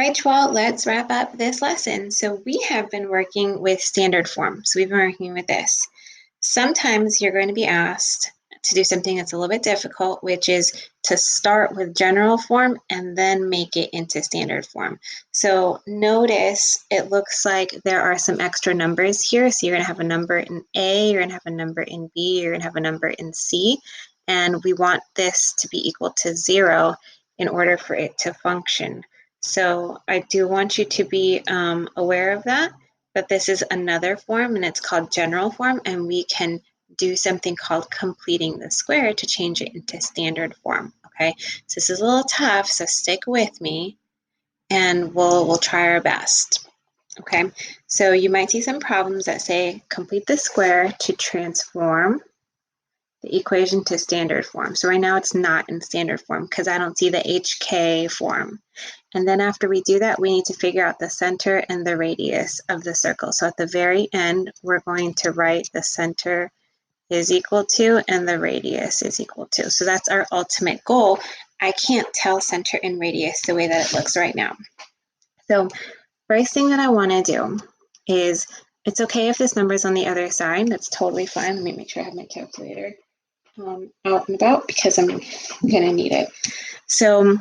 All right, well, let's wrap up this lesson. So we have been working with standard form. So we've been working with this. Sometimes you're going to be asked to do something that's a little bit difficult, which is to start with general form and then make it into standard form. So notice it looks like there are some extra numbers here. So you're going to have a number in A, you're going to have a number in B, you're going to have a number in C. And we want this to be equal to 0 in order for it to function. So I do want you to be aware of that, but this is another form and it's called general form, and we can do something called completing the square to change it into standard form, okay? So this is a little tough, so stick with me and we'll try our best, okay? So you might see some problems that say complete the square to transform the equation to standard form. So right now it's not in standard form because I don't see the HK form. And then after we do that, we need to figure out the center and the radius of the circle. So at the very end, we're going to write the center is equal to and the radius is equal to. So that's our ultimate goal. I can't tell center and radius the way that it looks right now. So first thing that I want to do is, it's okay if this number is on the other side. That's totally fine. Let me make sure I have my calculator out and about because I'm going to need it. So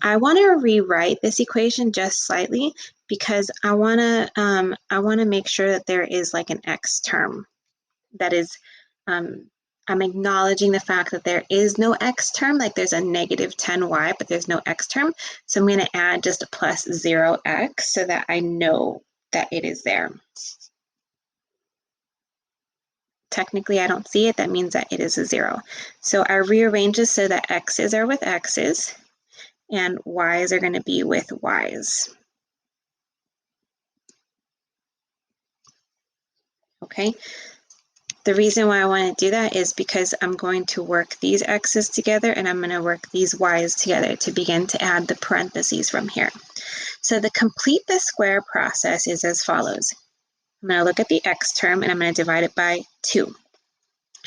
I want to rewrite this equation just slightly because I want to make sure that there is like an x term. That is, I'm acknowledging the fact that there is no x term, like there's a negative 10y, but there's no x term. So I'm going to add just a plus 0x so that I know that it is there. Technically, I don't see it. That means that it is a 0. So I rearrange this so that x's are with x's and y's are going to be with y's. Okay. The reason why I want to do that is because I'm going to work these x's together and I'm going to work these y's together to begin to add the parentheses from here. So the complete the square process is as follows. I'm going to look at the x term and I'm going to divide it by 2.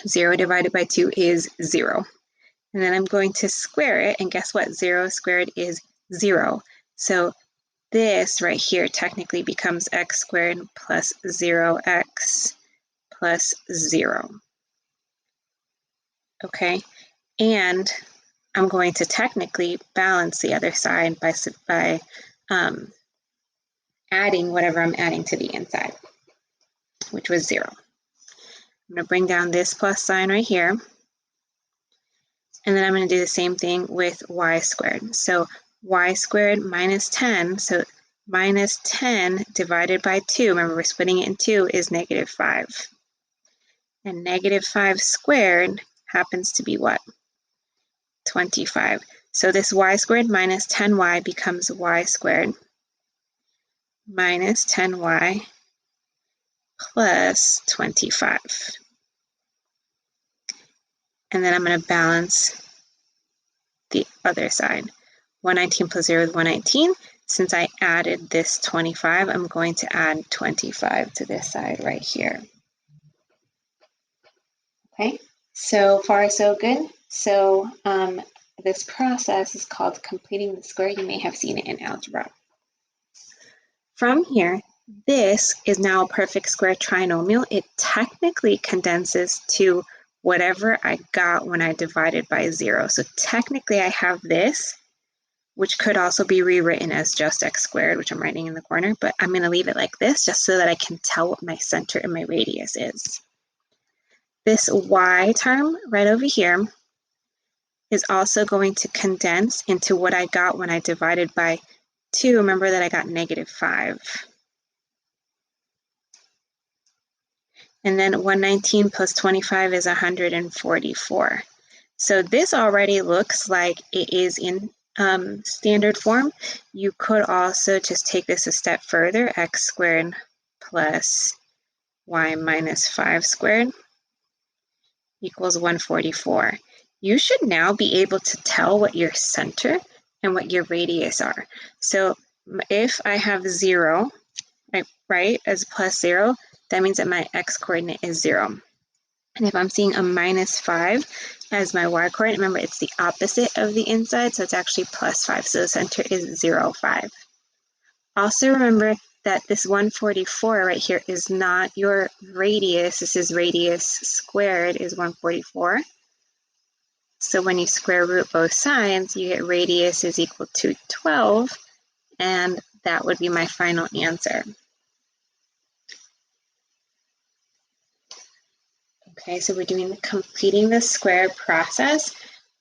0 divided by 2 is 0. And then I'm going to square it, and guess what? 0 squared is 0. So this right here technically becomes x squared plus 0x plus 0. Okay, and I'm going to technically balance the other side by adding whatever I'm adding to the inside, which was 0. I'm going to bring down this plus sign right here. And then I'm going to do the same thing with y squared. So y squared minus 10, so minus 10 divided by 2, remember we're splitting it in 2, is negative 5. And negative 5 squared happens to be what? 25. So this y squared minus 10y becomes y squared minus 10y plus 25. And then I'm going to balance the other side. 119 plus 0 is 119. Since I added this 25, I'm going to add 25 to this side right here. Okay, so far so good. So this process is called completing the square. You may have seen it in algebra. From here, this is now a perfect square trinomial. It technically condenses to whatever I got when I divided by 0. So technically I have this, which could also be rewritten as just x squared, which I'm writing in the corner, but I'm going to leave it like this just so that I can tell what my center and my radius is. This y term right over here is also going to condense into what I got when I divided by 2. Remember that I got negative 5. And then 119 plus 25 is 144. So this already looks like it is in standard form. You could also just take this a step further, x squared plus y minus 5 squared equals 144. You should now be able to tell what your center and what your radius are. So if I have 0, right, as plus 0, that means that my x coordinate is 0. And if I'm seeing a minus 5 as my y coordinate, remember it's the opposite of the inside, so it's actually plus 5. So the center is 0, 5. Also remember that this 144 right here is not your radius. This is radius squared is 144. So when you square root both sides, you get radius is equal to 12, and that would be my final answer. Okay, so we're doing completing the square process.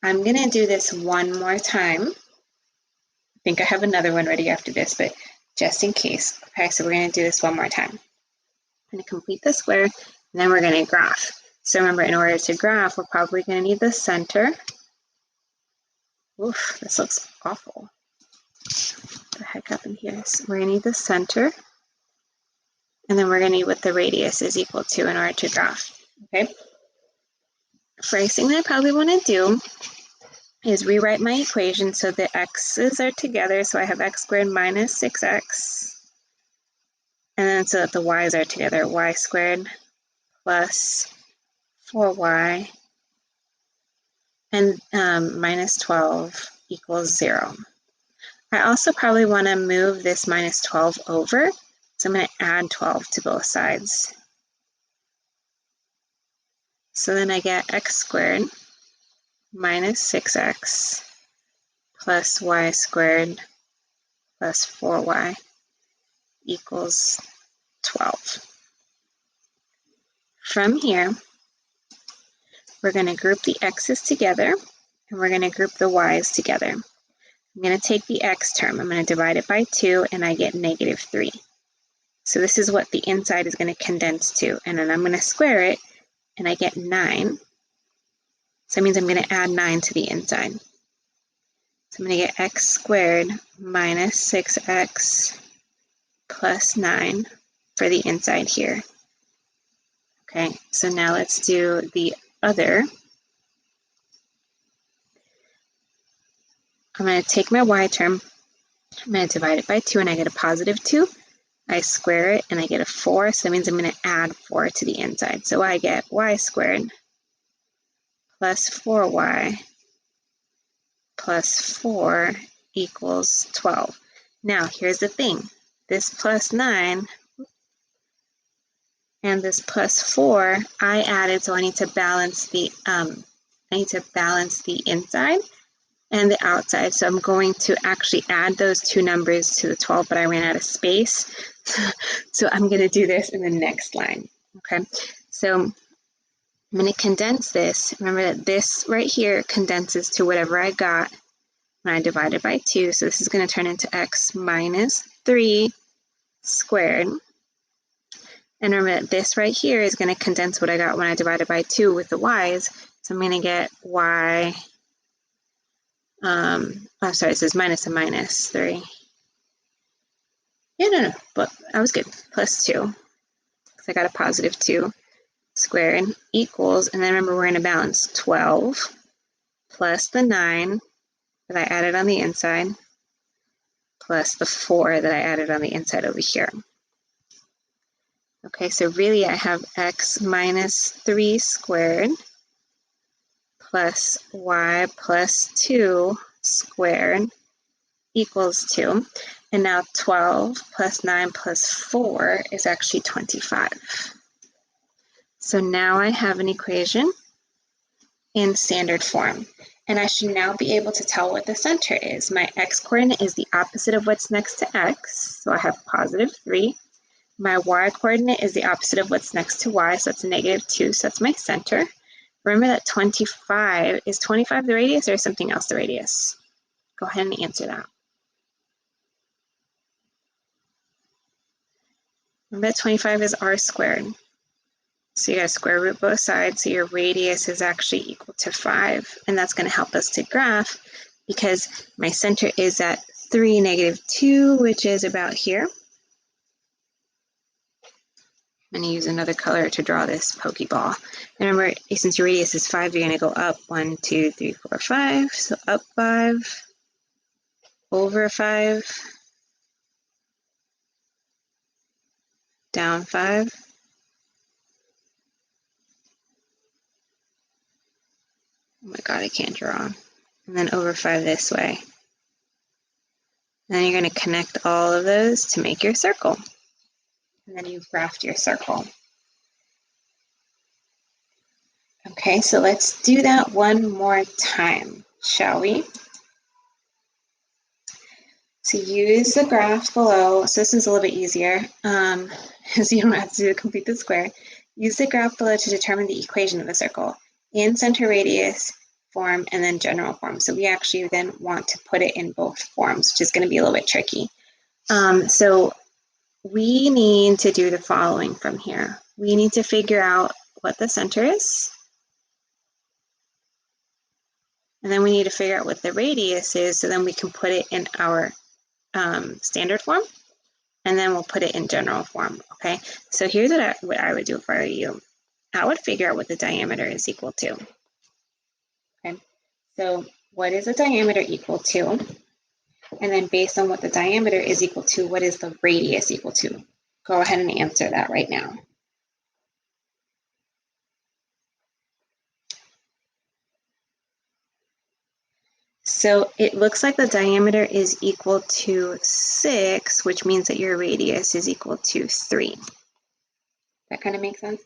I'm going to do this one more time. I think I have another one ready after this, but just in case. Okay, so we're going to do this one more time. I'm going to complete the square, and then we're going to graph. So remember, in order to graph, we're probably going to need the center. Oof, this looks awful. What the heck happened here? So we're going to need the center, and then we're going to need what the radius is equal to in order to graph. Okay. First thing that I probably want to do is rewrite my equation so the x's are together. So I have x squared minus 6x. And then so that the y's are together, y squared plus 4y and minus 12 equals 0. I also probably want to move this minus 12 over. So I'm going to add 12 to both sides. So then I get x squared minus 6x plus y squared plus 4y equals 12. From here, we're going to group the x's together, and we're going to group the y's together. I'm going to take the x term, I'm going to divide it by 2, and I get negative 3. So this is what the inside is going to condense to, and then I'm going to square it, and I get 9. So that means I'm going to add 9 to the inside. So I'm going to get x squared minus 6x plus 9 for the inside here. Okay, so now let's do the other. I'm going to take my y term, I'm going to divide it by 2, and I get a positive 2. I square it, and I get a 4, so that means I'm going to add 4 to the inside. So I get y squared plus 4y plus 4 equals 12. Now, here's the thing. This plus 9 and this plus 4, I added, so I need to balance the inside and the outside. So I'm going to actually add those two numbers to the 12, but I ran out of space. So I'm going to do this in the next line. Okay, so I'm going to condense this. Remember that this right here condenses to whatever I got when I divided by 2. So this is going to turn into x minus 3 squared. And remember that this right here is going to condense what I got when I divided by 2 with the y's. So I'm going to get y, I'm sorry, it says minus a minus 3. Yeah, no, but I was good. Plus 2, because I got a positive 2 squared equals, and then remember we're going to balance 12 plus the 9 that I added on the inside plus the 4 that I added on the inside over here. Okay, so really I have x minus 3 squared plus y plus 2 squared equals 2. And now 12 plus 9 plus 4 is actually 25. So now I have an equation in standard form. And I should now be able to tell what the center is. My x-coordinate is the opposite of what's next to x, so I have positive 3. My y-coordinate is the opposite of what's next to y, so that's a negative 2, so that's my center. Remember that 25, is 25 the radius or is something else the radius? Go ahead and answer that. Remember that 25 is r squared. So you got to square root both sides, so your radius is actually equal to 5. And that's going to help us to graph because my center is at 3, negative 2, which is about here. I'm going to use another color to draw this pokeball. And remember, since your radius is 5, you're going to go up 1, 2, 3, 4, 5. So up 5, over 5, down 5. Oh my God, I can't draw. And then over 5 this way. And then you're going to connect all of those to make your circle. And then you graphed your circle. Okay, so let's do that one more time, shall we? So use the graph below. So this is a little bit easier, because you don't have to complete the square. Use the graph below to determine the equation of the circle in center radius form and then general form. So we actually then want to put it in both forms, which is going to be a little bit tricky. So we need to do the following from here. We need to figure out what the center is. And then we need to figure out what the radius is, so then we can put it in our standard form, and then we'll put it in general form, okay? So here's what I would do for you. I would figure out what the diameter is equal to, okay? So what is the diameter equal to? And then based on what the diameter is equal to, what is the radius equal to? Go ahead and answer that right now. So it looks like the diameter is equal to 6, which means that your radius is equal to 3. That kind of makes sense?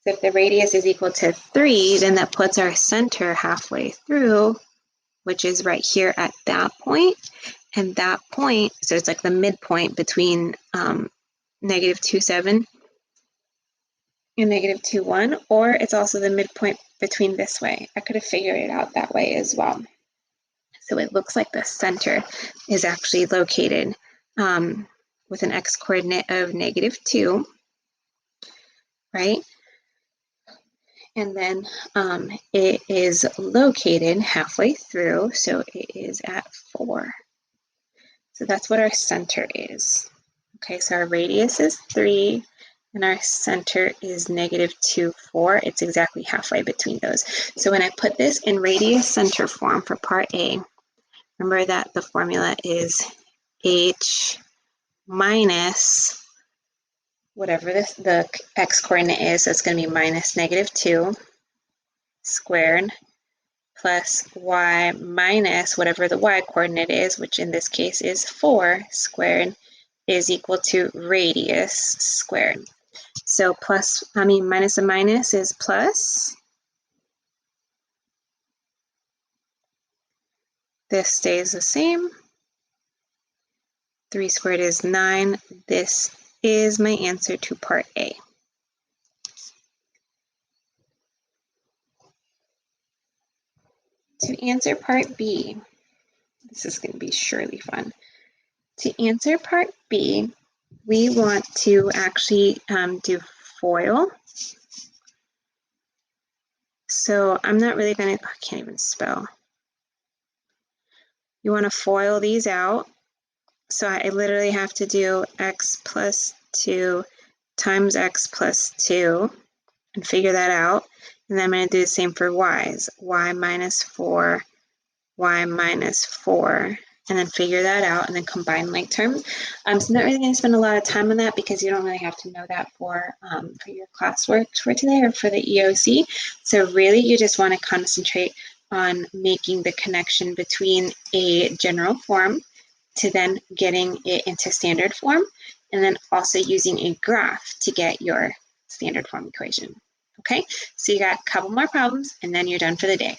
So if the radius is equal to 3, then that puts our center halfway through, which is right here at that point. And that point, so it's like the midpoint between negative 2,7 and negative 2,1, or it's also the midpoint between this way. I could have figured it out that way as well. So it looks like the center is actually located with an x-coordinate of negative 2, right? And then it is located halfway through, so it is at 4. So that's what our center is. Okay, so our radius is 3, and our center is negative 2, 4. It's exactly halfway between those. So when I put this in radius center form for part A, remember that the formula is h minus whatever the x-coordinate is, so it's going to be minus negative 2 squared plus y minus whatever the y-coordinate is, which in this case is 4 squared, is equal to radius squared. So minus a minus is plus. This stays the same. 3 squared is 9. This is my answer to part A. To answer part B, this is going to be surely fun. To answer part B, we want to actually do FOIL. So I'm not really going to, I can't even spell. You want to FOIL these out. So I literally have to do x plus 2 times x plus 2 and figure that out. And then I'm going to do the same for y's. Y minus 4, y minus 4, and then figure that out and then combine like terms. So I'm not really going to spend a lot of time on that because you don't really have to know that for your classwork for today or for the EOC. So really you just want to concentrate on making the connection between a general form to then getting it into standard form, and then also using a graph to get your standard form equation. Okay, so you got a couple more problems and then you're done for the day.